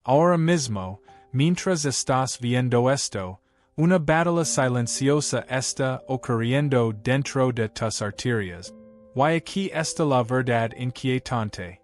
Ahora mismo, mientras estás viendo esto, una batalla silenciosa está ocurriendo dentro de tus arterias. Y aquí está la verdad inquietante.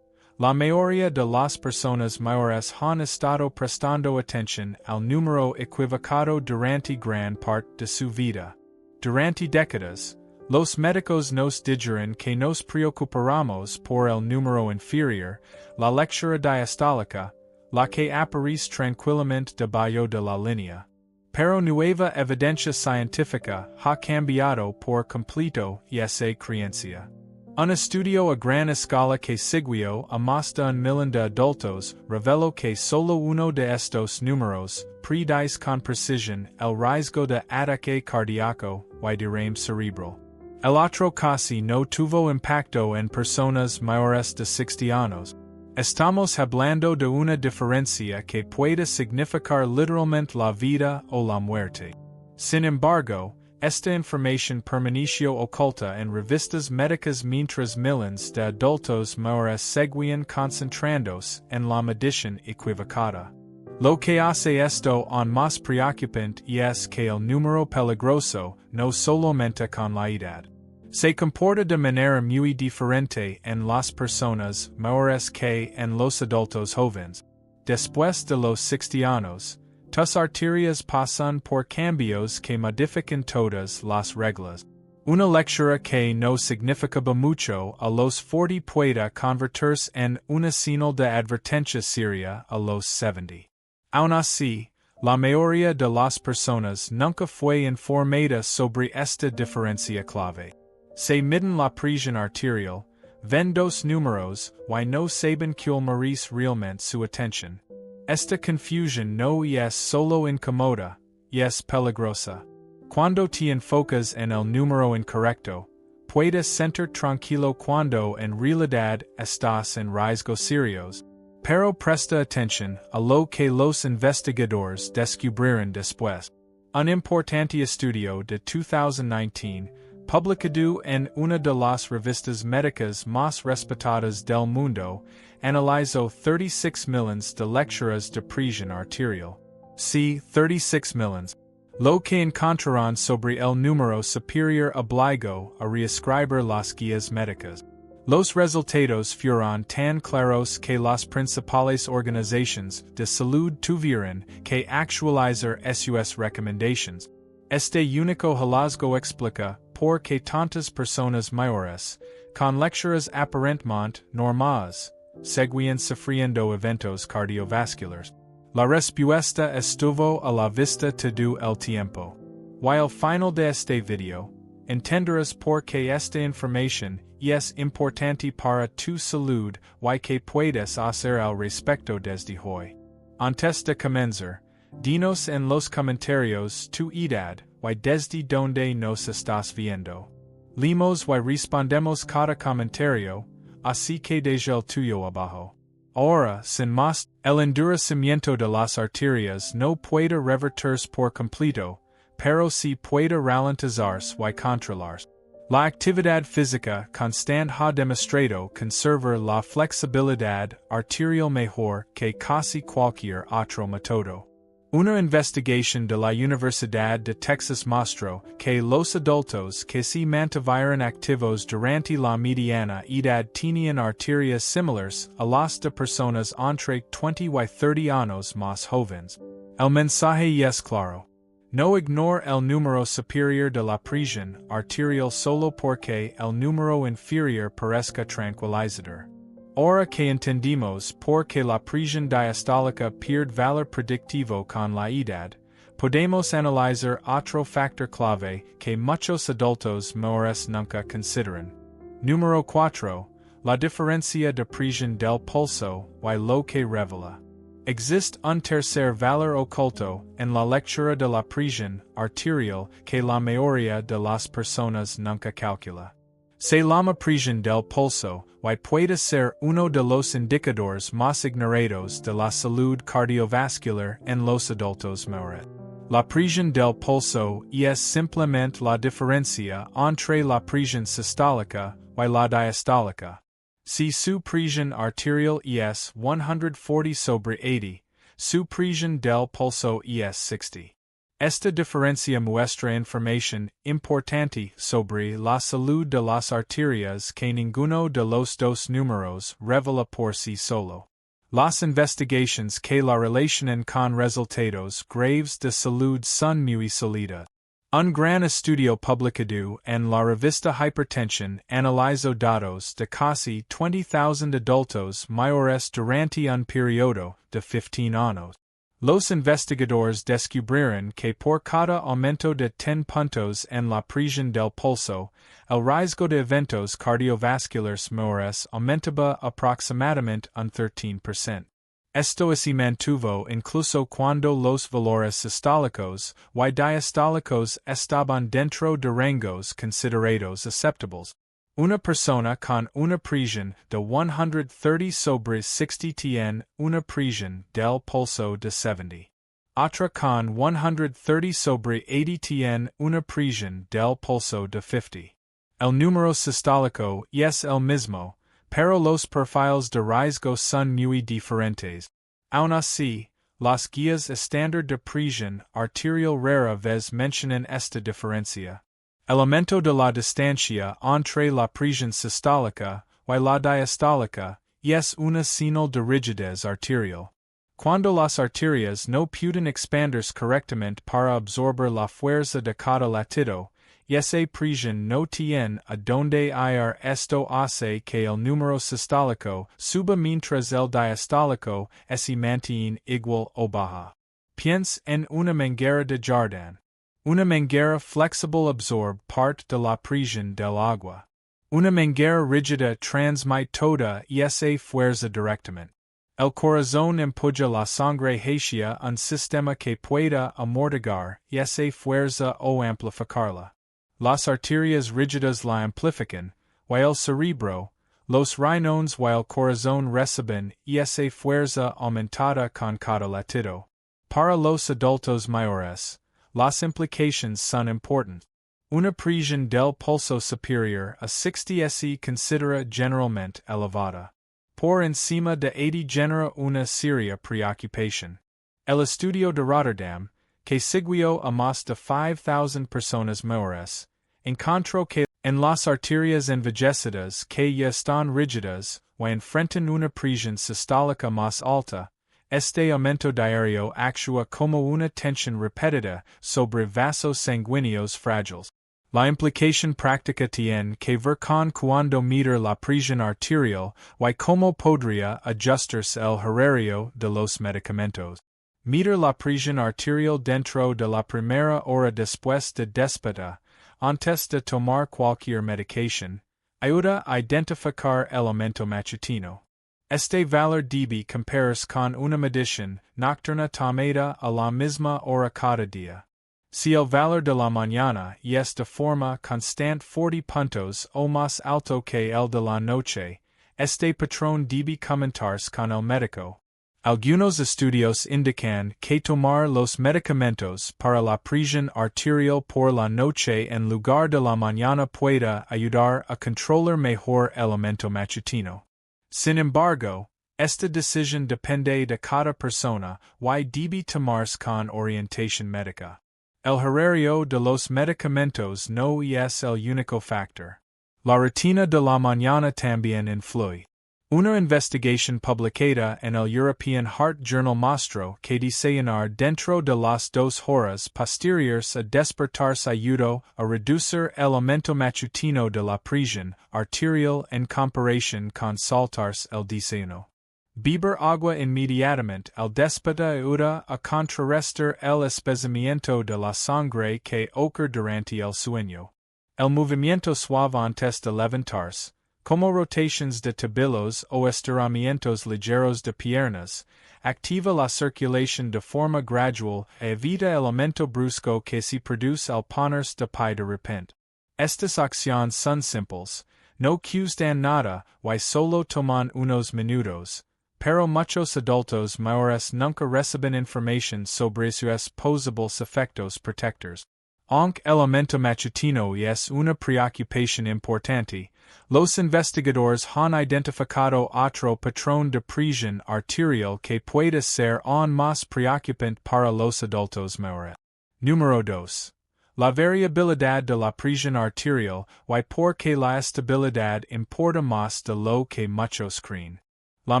La mayoría de las personas mayores han estado prestando atención al número equivocado durante gran parte de su vida. Durante décadas, los médicos nos dijeron que nos preocupáramos por el número inferior, la lectura diastólica, la que aparece tranquilamente debajo de la línea. Pero nueva evidencia científica ha cambiado por completo esa creencia. Un estudio a gran escala que siguió a más de 1,000,000 de adultos reveló que solo uno de estos números predice con precisión el riesgo de ataque cardíaco y derrame cerebral. El otro casi no tuvo impacto en personas mayores de 60 años. Estamos hablando de una diferencia que puede significar literalmente la vida o la muerte. Sin embargo, esta información permaneció oculta en revistas médicas mientras millones de adultos mayores seguían concentrándose en la medición equivocada. Lo que hace esto aún más preocupante es que el número peligroso no solamente con la edad se comporta de manera muy diferente en las personas mayores que en los adultos jóvenes. Después de los 60 años, tus arterias pasan por cambios que modifican todas las reglas. Una lectura que no significaba mucho a los 40 puede convertirse en una señal de advertencia seria a los 70. Aún así, la mayoría de las personas nunca fue informada sobre esta diferencia clave. Se miden la presión arterial, ven dos números, y no saben que merece realmente su atención. Esta confusión no es solo incómoda, es peligrosa. Cuando te enfocas en el número incorrecto, puedes sentir tranquilo cuando en realidad estás en riesgos serios. Pero presta atención a lo que los investigadores descubrieron después. Un importante estudio de 2019, publicado en una de las revistas médicas más respetadas del mundo, analizó 36 millones de lecturas de presión arterial. Sí, 36 millones. Lo que encontraron sobre el número superior obligó a reescribir las guías médicas. Los resultados fueron tan claros que las principales organizaciones de salud tuvieron que actualizar sus recomendaciones. Este único hallazgo explica por qué tantas personas mayores, con lecturas aparentemente normales, seguían sufriendo eventos cardiovasculares. La respuesta estuvo a la vista todo el tiempo. Y al final de este video, entenderás por qué esta información es importante para tu salud y qué puedes hacer al respecto desde hoy. Antes de comenzar, dinos en los comentarios tu edad y desde donde nos estás viendo. Leemos y respondemos cada comentario, así que deja el tuyo abajo. Ahora, sin más, el endurecimiento de las arterias no puede revertirse por completo, pero sí puede ralentizarse y controlarse. La actividad física constante ha demostrado conservar la flexibilidad arterial mejor que casi cualquier otro método. Una investigación de la Universidad de Texas mostró que los adultos que se mantuvieron activos durante la mediana edad tenían arterias similares a las de personas entre 20 y 30 años más jóvenes. El mensaje es claro. No ignore el número superior de la presión arterial solo porque el número inferior parezca tranquilizador. Ahora que entendimos por qué la presión diastólica pierde valor predictivo con la edad, podemos analizar otro factor clave que muchos adultos mayores nunca consideran. Número 4. La diferencia de presión del pulso y lo que revela. Existe un tercer valor oculto en la lectura de la presión arterial que la mayoría de las personas nunca calcula. Se llama presión del pulso y puede ser uno de los indicadores más ignorados de la salud cardiovascular en los adultos mayores. La presión del pulso es simplemente la diferencia entre la presión sistólica y la diastólica. Si su presión arterial es 140/80, su presión del pulso es 60. Esta diferencia muestra información importante sobre la salud de las arterias que ninguno de los dos números revela por sí solo. Las investigaciones que la relacionan con resultados graves de salud son muy sólidas. Un gran estudio publicado en la revista Hypertension analizó datos de casi 20,000 adultos mayores durante un periodo de 15 años. Los investigadores descubrieron que por cada aumento de 10 puntos en la presión del pulso, el riesgo de eventos cardiovasculares mayores aumentaba aproximadamente un 13%. Esto se mantuvo incluso cuando los valores sistólicos y diastólicos estaban dentro de rangos considerados aceptables. Una persona con una presión de 130 sobre 60 tiene una presión del pulso de 70. Otra con 130 sobre 80 tiene una presión del pulso de 50. El número sistólico es el mismo, pero los perfiles de riesgo son muy diferentes. Aun así, las guías estándar de presión arterial rara vez mencionan esta diferencia. El aumento de la distancia entre la presión sistólica y la diastólica es una señal de rigidez arterial. Cuando las arterias no pueden expandirse correctamente para absorber la fuerza de cada latido, esa presión no tiene a donde ir. Esto hace que el número sistólico suba mientras el diastólico se mantiene igual o baja. Piensa en una manguera de jardín. Una manguera flexible absorbe parte de la presión del agua. Una manguera rígida transmite toda esa fuerza directamente. El corazón empuja la sangre hacia un sistema que pueda amortiguar esa fuerza o amplificarla. Las arterias rígidas la amplifican, y el cerebro, los riñones y el corazón reciben esa fuerza aumentada con cada latido. Para los adultos mayores, las implicaciones son importantes. Una presión del pulso superior a 60 se considera generalmente elevada. Por encima de 80 genera una seria preocupación. El estudio de Rotterdam, que siguió a más de 5,000 personas mayores, encontró que en las arterias envejecidas que ya están rígidas y enfrentan una presión sistólica más alta, este aumento diario actúa como una tensión repetida sobre vasos sanguíneos frágiles. La implicación práctica tiene que ver con cuando medir la presión arterial y cómo podría ajustarse el horario de los medicamentos. Medir la presión arterial dentro de la primera hora después de despertar, antes de tomar cualquier medicación, ayuda a identificar el aumento matutino. Este valor debe compararse con una medición nocturna tomada a la misma hora cada día. Si el valor de la mañana es de forma constante 40 puntos o más alto que el de la noche, este patrón debe comentarse con el médico. Algunos estudios indican que tomar los medicamentos para la presión arterial por la noche en lugar de la mañana puede ayudar a controlar mejor el aumento matutino. Sin embargo, esta decisión depende de cada persona y debe tomarse con orientación médica. El horario de los medicamentos no es el único factor. La rutina de la mañana también influye. Una investigación publicada en el European Heart Journal mostró que desayunar dentro de las 2 horas posteriores a despertarse ayudó a reducir el aumento matutino de la presión arterial en comparación con saltarse el desayuno. Beber agua inmediatamente al despertar ayuda a contrarrestar el espesamiento de la sangre que ocurre durante el sueño. El movimiento suave antes de levantarse, como rotaciones de tobillos o estiramientos ligeros de piernas, activa la circulación de forma gradual e evita el aumento brusco que se produce al ponerse de pie de repente. Estas acciones son simples, no cuestan nada y solo toman unos minutos, pero muchos adultos mayores nunca reciben información sobre sus posibles efectos protectores. Aunque el aumento matutino es una preocupación importante, Los investigadores han identificado otro patrón de presión arterial que puede ser aún más preocupante para los adultos mayores. Número 2. La variabilidad de la presión arterial, y porque la estabilidad importa más de lo que muchos creen. La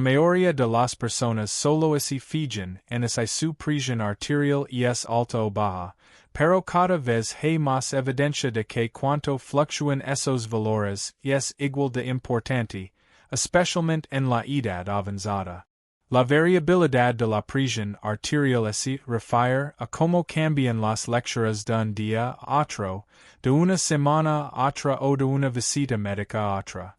mayoría de las personas solo se fijan en si su presión arterial es alta o baja, pero cada vez hay más evidencia de que cuanto fluctúan esos valores es igual de importante, especialmente en la edad avanzada. La variabilidad de la presión arterial se refiere a cómo cambian las lecturas de un día a otro, de una semana a otra o de una visita médica a otra.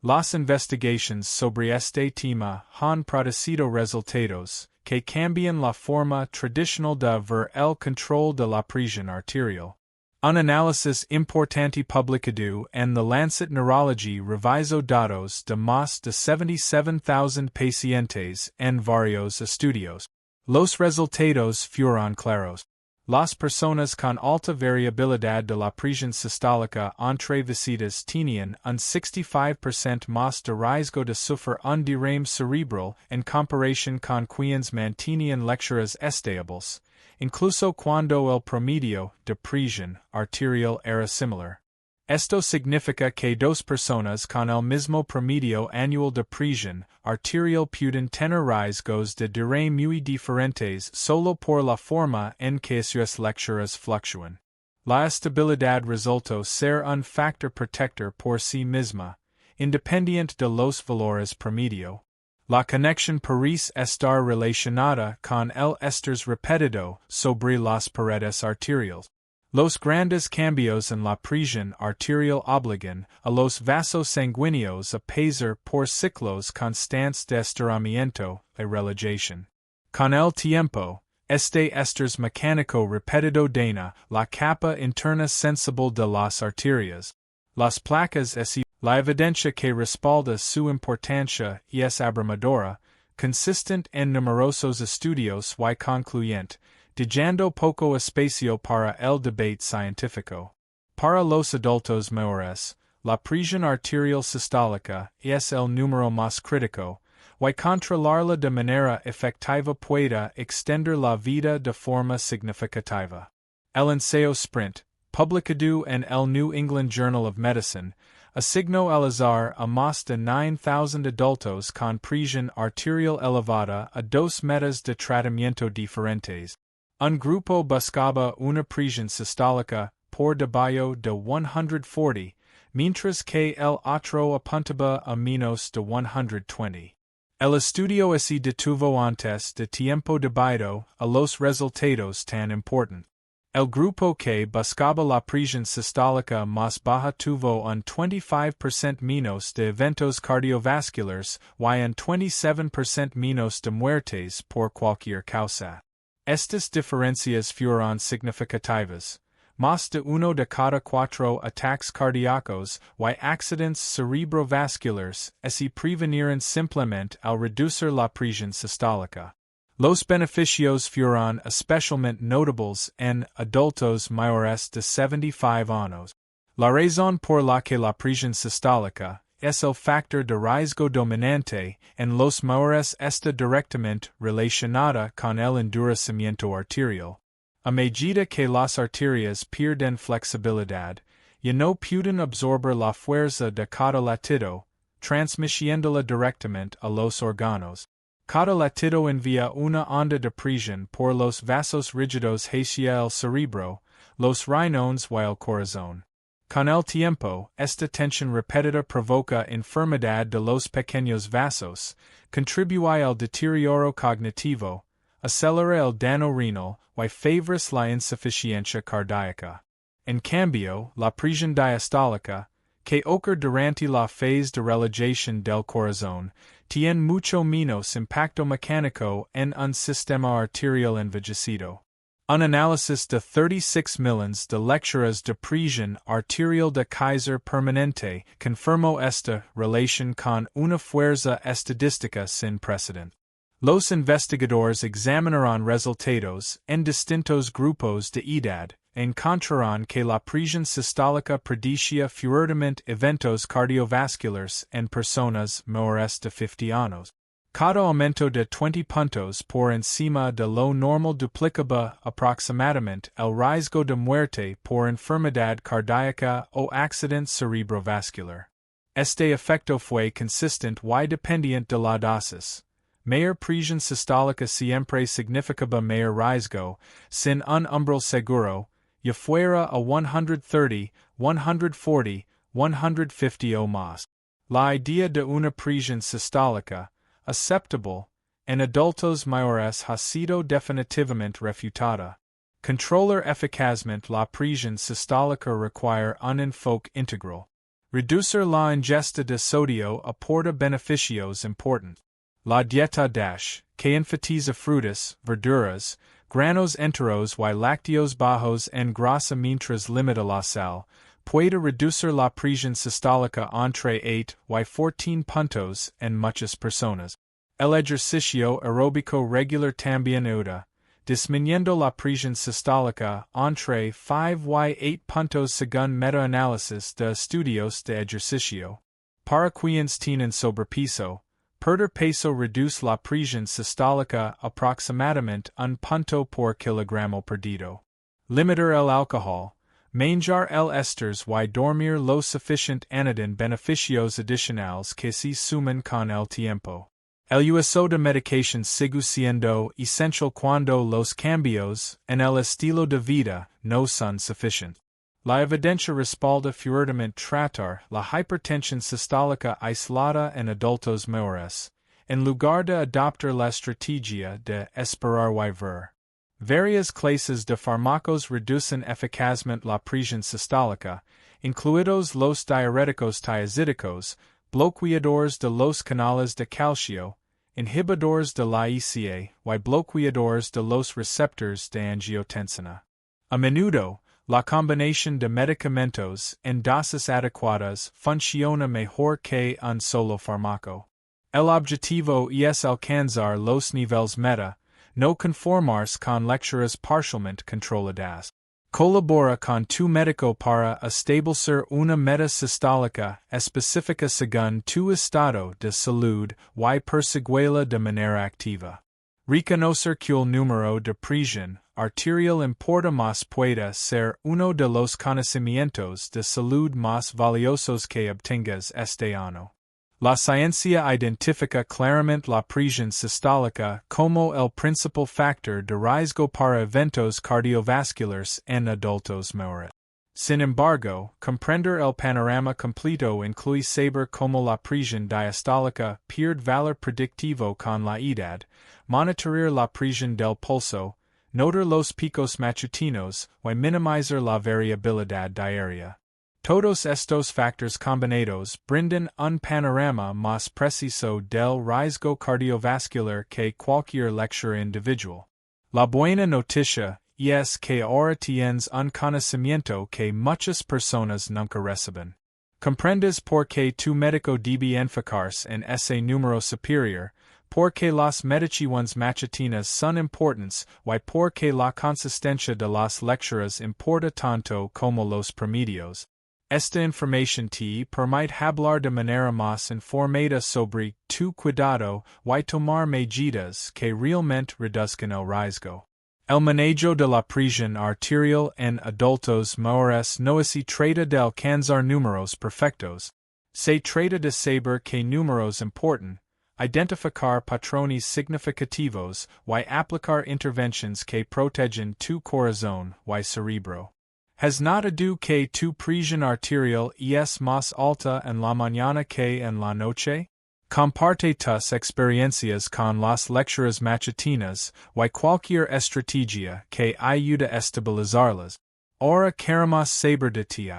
Las investigaciones sobre este tema han producido resultados que cambian la forma tradicional de ver el control de la presión arterial. Un análisis importante publicado en The Lancet Neurology revisó datos de más de 77,000 pacientes en varios estudios. Los resultados fueron claros. Las personas con alta variabilidad de la presión sistólica entre visitas tenían un 65% más de riesgo de sufrir un derrame cerebral en comparación con quienes mantenían lecturas estables, incluso cuando el promedio de presión arterial era similar. Esto significa que dos personas con el mismo promedio anual de presión arterial pueden tener riesgos de derrame muy diferentes solo por la forma en que sus lecturas fluctúan. La estabilidad resultó ser un factor protector por sí misma, independiente de los valores promedio. La conexión parece estar relacionada con el estrés repetido sobre las paredes arteriales. Los grandes cambios en la presión arterial obligan a los vasos sanguíneos a pasar por ciclos constantes de estiramiento y relajación. Con el tiempo, este estrés mecánico repetido daña la capa interna sensible de las arterias. Las placas y la evidencia que respalda su importancia es abrumadora, consistente en numerosos estudios y concluyente, dejando poco espacio para el debate científico. Para los adultos mayores, la presión arterial sistólica es el número más crítico, y controlarla de manera efectiva puede extender la vida de forma significativa. El ensayo Sprint, publicado en el New England Journal of Medicine, asignó al azar a más de 9,000 adultos con presión arterial elevada a dos metas de tratamiento diferentes. Un grupo buscaba una presión sistólica por debajo de 140, mientras que el otro apuntaba a menos de 120. El estudio se detuvo antes de tiempo debido a los resultados tan importantes. El grupo que buscaba la presión sistólica más baja tuvo un 25% menos de eventos cardiovasculares y un 27% menos de muertes por cualquier causa. Estas diferencias fueron significativas. Más de uno de cada cuatro ataques cardíacos y accidentes cerebrovasculares se previnieron simplemente al reducir la presión sistólica. Los beneficios fueron especialmente notables en adultos mayores de 75 años. La razón por la que la presión sistólica es el factor de riesgo dominante en los mayores está directamente relacionada con el endurecimiento arterial. A medida que las arterias pierden flexibilidad, ya no pueden absorber la fuerza de cada latido, transmitiéndola directamente a los órganos. Cada latido envía una onda de presión por los vasos rígidos hacia el cerebro, los riñones y el corazón. Con el tiempo, esta tensión repetida provoca enfermedad de los pequeños vasos, contribuye al deterioro cognitivo, acelera el daño renal y favorece la insuficiencia cardíaca. En cambio, la presión diastólica, que ocurre durante la fase de relajación del corazón, tiene mucho menos impacto mecánico en un sistema arterial envejecido. Un análisis de 36 millones de lecturas de presión arterial de Kaiser permanente confirmó esta relación con una fuerza estadística sin precedente. Los investigadores examinaron resultados en distintos grupos de edad, encontrarán que la presión sistólica predice fuertemente eventos cardiovasculares en personas mayores de 50 años. Cada aumento de 20 puntos por encima de lo normal duplicaba aproximadamente el riesgo de muerte por enfermedad cardíaca o accidente cerebrovascular. Este efecto fue consistente y dependiente de la dosis. Mayor presión sistólica siempre significaba mayor riesgo, sin un umbral seguro, y fuera a 130, 140, 150 o más. La idea de una presión sistólica aceptable en adultos mayores ha sido definitivamente refutada. Controlar eficazmente la presión sistólica requiere un enfoque integral. Reducir la ingesta de sodio aporta beneficios importantes. La dieta DASH, que enfatiza frutas, verduras, granos enteros y lácteos bajos en grasa mientras limita la sal, puede reducir la presión sistólica entre 8 y 14 puntos en muchas personas. El ejercicio aeróbico regular también ayuda, disminuyendo la presión sistólica entre 5 y 8 puntos según meta-análisis de estudios de ejercicio. Para quienes tienen sobrepeso, perder peso reduce la presión sistólica aproximadamente un punto por kilogramo perdido. Limitar el alcohol, manjar el esters y dormir lo suficiente añaden beneficios adicionales que se suman con el tiempo. El uso de medicación sigue siendo esencial cuando los cambios en el estilo de vida no son suficientes. La evidencia respalda fuertemente tratar la hipertensión sistólica aislada en adultos mayores, en lugar de adoptar la estrategia de esperar y ver. Varias clases de fármacos reducen eficazmente la presión sistólica, incluidos los diuréticos tiazídicos, bloqueadores de los canales de calcio, inhibidores de la ECA y bloqueadores de los receptores de angiotensina. A menudo, la combinación de medicamentos en dosis adecuadas funciona mejor que un solo fármaco. El objetivo es alcanzar los niveles meta, no conformarse con lecturas parcialmente controladas. Colabora con tu médico para establecer una meta sistólica específica según tu estado de salud y perseguirla de manera activa. Reconocer que el número de presión arterial importa más puede ser uno de los conocimientos de salud más valiosos que obtengas este año. La ciencia identifica claramente la presión sistólica como el principal factor de riesgo para eventos cardiovasculares en adultos mayores. Sin embargo, comprender el panorama completo incluye saber cómo la presión diastólica pierde valor predictivo con la edad, monitorear la presión del pulso, notar los picos matutinos y minimizar la variabilidad diaria. Todos estos factores combinados brindan un panorama más preciso del riesgo cardiovascular que cualquier lectura individual. La buena noticia es que ahora tienes un conocimiento que muchas personas nunca reciben. Comprendes por qué tu médico debe enfocarse en ese número superior, por qué las mediciones matutinas son importantes y por qué la consistencia de las lecturas importa tanto como los promedios. Esta información te permite hablar de manera más informada sobre tu cuidado y tomar medidas que realmente reduzcan el riesgo. El manejo de la presión arterial en adultos mayores no se trata de alcanzar números perfectos. Se trata de saber qué números importan, identificar patrones significativos y aplicar intervenciones que protegen tu corazón y cerebro. ¿Has notado que tu presión arterial es más alta en la mañana que en la noche? Comparte tus experiencias con las lecturas matutinas y cualquier estrategia que ayude a estabilizarlas. Ahora queremos saber de ti.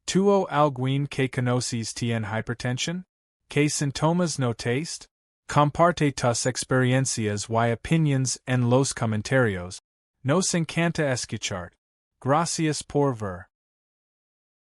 ¿Tuvo alguien que conoces tiene hipertensión? ¿Qué síntomas notaste? Comparte tus experiencias y opiniones en los comentarios. Nos encanta escuchar. Gracias por ver.